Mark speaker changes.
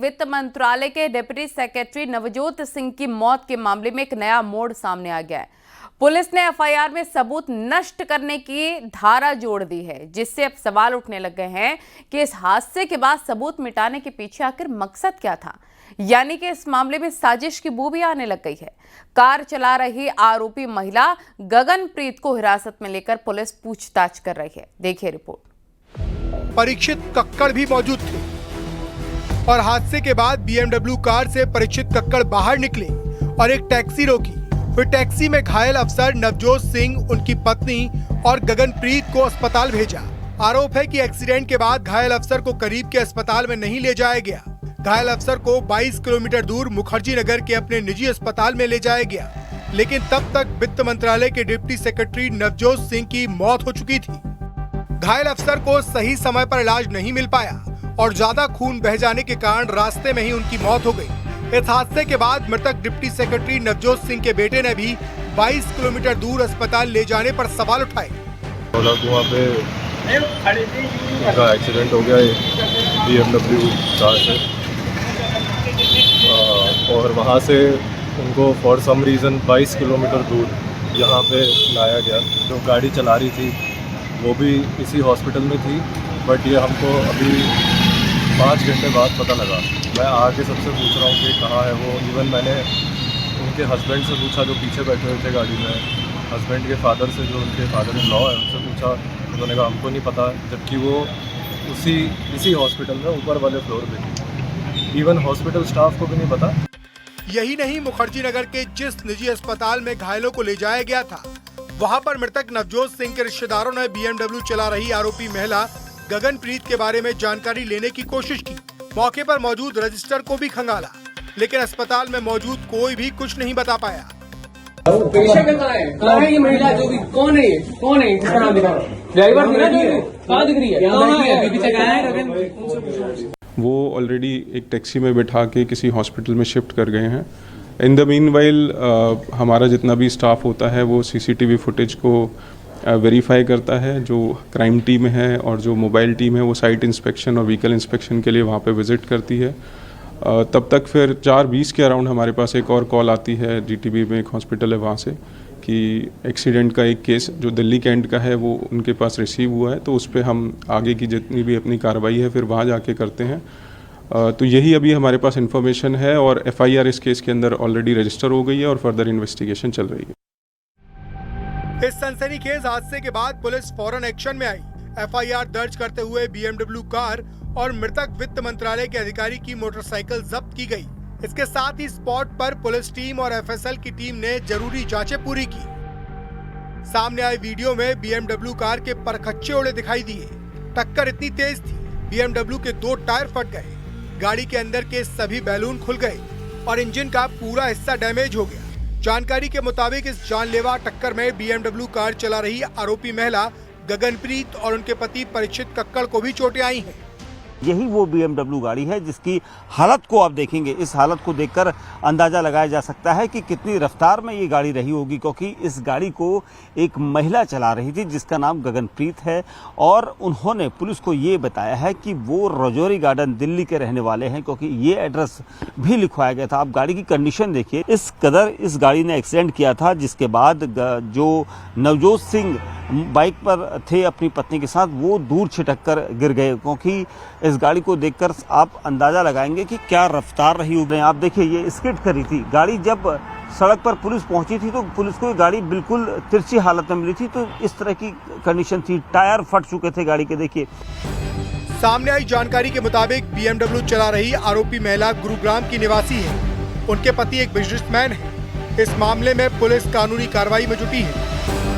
Speaker 1: वित्त मंत्रालय के डिप्टी सेक्रेटरी नवजोत सिंह की मौत के मामले में एक नया मोड़ सामने आ गया है। पुलिस ने एफआईआर में सबूत नष्ट करने की धारा जोड़ दी है, जिससे अब सवाल उठने लग गए हैं कि इस हादसे के बाद सबूत मिटाने के पीछे आखिर मकसद क्या था। यानी कि इस मामले में साजिश की बू भी आने लग गई है। कार चला रही आरोपी महिला गगनप्रीत को हिरासत में लेकर पुलिस पूछताछ कर रही है। देखिए रिपोर्ट।
Speaker 2: परीक्षित कक्कड़ भी मौजूद थे और हादसे के बाद बीएमडब्ल्यू कार से परीक्षित कक्कड़ बाहर निकले और एक टैक्सी रोकी। फिर टैक्सी में घायल अफसर नवजोत सिंह, उनकी पत्नी और गगनप्रीत को अस्पताल भेजा। आरोप है कि एक्सीडेंट के बाद घायल अफसर को करीब के अस्पताल में नहीं ले जाया गया। घायल अफसर को 22 किलोमीटर दूर मुखर्जी नगर के अपने निजी अस्पताल में ले जाया गया, लेकिन तब तक वित्त मंत्रालय के डिप्टी सेक्रेटरी नवजोत सिंह की मौत हो चुकी थी। घायल अफसर को सही समय पर इलाज नहीं मिल पाया और ज्यादा खून बह जाने के कारण रास्ते में ही उनकी मौत हो गई। इस हादसे के बाद मृतक डिप्टी सेक्रेटरी नवजोत सिंह के बेटे ने भी 22 किलोमीटर दूर अस्पताल ले जाने पर सवाल उठाए।
Speaker 3: कुआं पे उनका एक्सीडेंट हो गया बीएमडब्ल्यू कार से, और वहाँ से उनको फॉर सम रीज़न 22 किलोमीटर दूर यहाँ पे लाया गया। जो गाड़ी चला रही थी वो भी इसी हॉस्पिटल में थी, बट ये हमको अभी 5 घंटे बाद पता लगा। मैं आके सबसे पूछ रहा हूँ कि कहाँ है वो। इवन मैंने उनके हस्बैंड से पूछा जो पीछे बैठे हुए थे गाड़ी में, हस्बैंड के फादर से, जो उनके फादर इन लॉ है, उनसे पूछा। उन्होंने कहा हमको नहीं पता, जबकि वो इसी हॉस्पिटल में ऊपर वाले फ्लोर पे थी। इवन हॉस्पिटल स्टाफ को भी नहीं पता।
Speaker 2: यही नहीं, मुखर्जी नगर के जिस निजी अस्पताल में घायलों को ले जाया गया था, वहाँ पर मृतक नवजोत सिंह के रिश्तेदारों ने बीएमडब्ल्यू चला रही आरोपी महिला गगनप्रीत के बारे में जानकारी लेने की कोशिश की। मौके पर मौजूद रजिस्टर को भी खंगाला, लेकिन अस्पताल में मौजूद कोई भी कुछ नहीं बता पाया।
Speaker 4: पेशेंट कहाँ है ये महिला? जो भी कौन है ये? कौन है? इसका नाम दिखाओ। ड्राइवर थी ना, जो कहाँ दिख रही है?
Speaker 5: वो ऑलरेडी एक टैक्सी में बैठा के किसी हॉस्पिटल में शिफ्ट कर गए हैं। इन द मीनवाइल हमारा जितना भी स्टाफ होता है वो सीसीटीवी फुटेज को वेरीफाई करता है। जो क्राइम टीम है और जो मोबाइल टीम है वो साइट इंस्पेक्शन और व्हीकल इंस्पेक्शन के लिए वहाँ पे विज़िट करती है। तब तक फिर 4:20 के अराउंड हमारे पास एक और कॉल आती है, जीटीबी में एक हॉस्पिटल है वहाँ से, कि एक्सीडेंट का एक केस जो दिल्ली कैंट का है वो उनके पास रिसीव हुआ है। तो उस पर हम आगे की जितनी भी अपनी कार्रवाई है फिर वहाँ जाके करते हैं। तो यही अभी हमारे पास इन्फॉर्मेशन है और एफआईआर इस केस के अंदर ऑलरेडी रजिस्टर हो गई है और फर्दर इन्वेस्टिगेशन चल रही है।
Speaker 2: इस सनसनीखेज हादसे के बाद पुलिस फौरन एक्शन में आई। एफआईआर दर्ज करते हुए बीएमडब्ल्यू कार और मृतक वित्त मंत्रालय के अधिकारी की मोटरसाइकिल जब्त की गई। इसके साथ ही स्पॉट पर पुलिस टीम और एफएसएल की टीम ने जरूरी जांचें पूरी की। सामने आए वीडियो में बीएमडब्ल्यू कार के परखच्चे उड़े दिखाई दिए। टक्कर इतनी तेज थी, बीएमडब्ल्यू के 2 टायर फट गए, गाड़ी के अंदर के सभी बैलून खुल गए और इंजन का पूरा हिस्सा डैमेज हो गया। जानकारी के मुताबिक इस जानलेवा टक्कर में बीएमडब्ल्यू कार चला रही आरोपी महिला गगनप्रीत और उनके पति परीक्षित कक्कड़ को भी चोटें आई हैं।
Speaker 6: यही वो बीएमडब्ल्यू गाड़ी है जिसकी हालत को आप देखेंगे। इस हालत को देखकर अंदाजा लगाया जा सकता है कि कितनी रफ्तार में ये गाड़ी रही होगी, क्योंकि इस गाड़ी को एक महिला चला रही थी जिसका नाम गगनप्रीत है और उन्होंने पुलिस को ये बताया है कि वो रजौरी गार्डन दिल्ली के रहने वाले हैं, क्योंकि ये एड्रेस भी लिखवाया गया था। आप गाड़ी की कंडीशन देखिए, इस कदर इस गाड़ी ने एक्सीडेंट किया था, जिसके बाद जो नवजोत सिंह बाइक पर थे अपनी पत्नी के साथ, वो दूर छिटक कर गिर गए। क्योंकि इस गाड़ी को देखकर आप अंदाजा लगाएंगे कि क्या रफ्तार रही होगी। आप देखिए, ये स्किड करी थी गाड़ी। जब सड़क पर पुलिस पहुंची थी तो पुलिस को ये गाड़ी बिल्कुल तिरछी हालत में मिली थी। तो इस तरह की कंडीशन थी, टायर फट चुके थे गाड़ी के। देखिए,
Speaker 2: सामने आई जानकारी के मुताबिक बीएमडब्ल्यू चला रही आरोपी महिला गुरुग्राम की निवासी है। उनके पति एक बिजनेसमैन है। इस मामले में पुलिस कानूनी कार्रवाई में जुटी है।